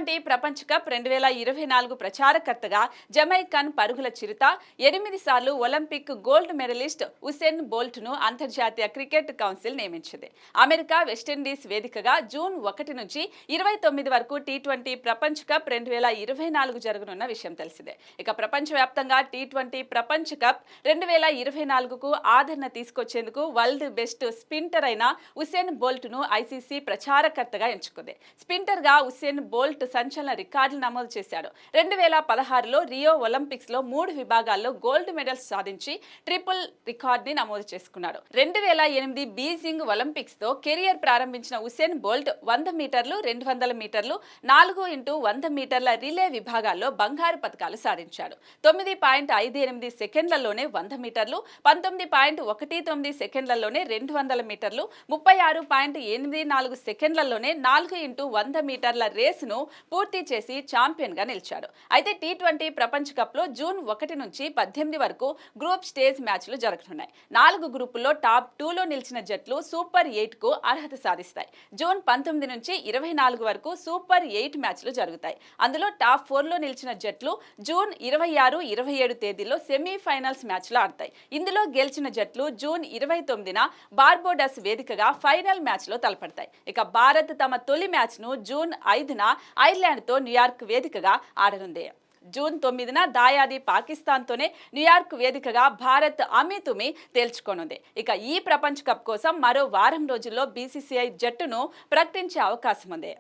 T20 ప్రపంచ cup 2024 ప్రచారకర్తగా జమైకాన్ పరుగుల చిరుత 8 సార్లు ఒలింపిక్ గోల్డ్ మెడలిస్ట్ ఉసేన్ బోల్ట్ను అంతర్జాతీయ క్రికెట్ కౌన్సిల్ నియమించింది. అమెరికా, వెస్టిండీస్ వేదికగా జూన్ 1 నుంచి 29 వరకు టీ20 ప్రపంచ కప్ 2024 జరగనున్న విషయం తెలిసిందే. ఇక ప్రపంచవ్యాప్తంగా టీ20 ప్రపంచ కప్ 2024కు ఆదరణ తీసుకొచ్చేందుకు వరల్డ్ బెస్ట్ స్పిన్నర్ అయిన ఉసేన్ బోల్ట్ను ఐసీసీ ప్రచారకర్తగా ఎంచుకుంది. స్పిన్నర్గా ఉసేన్ బోల్ట్ సంచలన రికార్డులు నమోదు చేశాడు. 2016లో రియో ఒలింపిక్స్ లో 3 విభాగాల్లో గోల్డ్ మెడల్స్ సాధించి ట్రిపుల్ రికార్డుని నమోదు చేసుకున్నాడు. 2008 బీజింగ్ ఒలింపిక్స్ తో కెరియర్ ప్రారంభించిన ఉసేన్ బోల్ట్ 100 మీటర్లు, 200 మీటర్లు, 4x100 మీటర్ల రిలే విభాగాల్లో బంగారు పతకాలు సాధించాడు. 9.58 సెకండ్లలోనే 100 మీటర్లు, 19.19 సెకండ్లలోనే 200 మీటర్లు, 36.84 సెకండ్లలోనే 4x100 మీటర్ల రేసును పూర్తి చేసి ఛాంపియన్ గా నిలిచాడు. అయితే టీ20 ప్రపంచ కప్ లో జూన్ 1 నుంచి 18 వరకు గ్రూప్ స్టేజ్ మ్యాచ్లు జరగనున్నాయి. 4 గ్రూపుల్లో టాప్ 2లో నిలిచిన జట్లు సూపర్ 8 కు అర్హత సాధిస్తాయి. జూన్ 19 నుంచి 24 వరకు సూపర్ 8 మ్యాచ్లు జరుగుతాయి. అందులో టాప్ 4లో నిలిచిన జట్లు జూన్ 26, 27 తేదీల్లో సెమీఫైనల్స్ మ్యాచ్లు ఆడతాయి. ఇందులో గెలిచిన జట్లు జూన్ 29న బార్బోడస్ వేదికగా ఫైనల్ మ్యాచ్లో తలపడతాయి. ఇక భారత్ తమ తొలి మ్యాచ్ను జూన్ 5న ఐర్లాండ్తో న్యూయార్క్ వేదికగా ఆడనుంది. జూన్ 9న దాయాది పాకిస్తాన్తోనే న్యూయార్క్ వేదికగా భారత్ అమీతుమీ తేల్చుకోనుంది. ఇక ఈ ప్రపంచ కప్ కోసం మరో వారం రోజుల్లో బీసీసీఐ జట్టును ప్రకటించే అవకాశం ఉంది.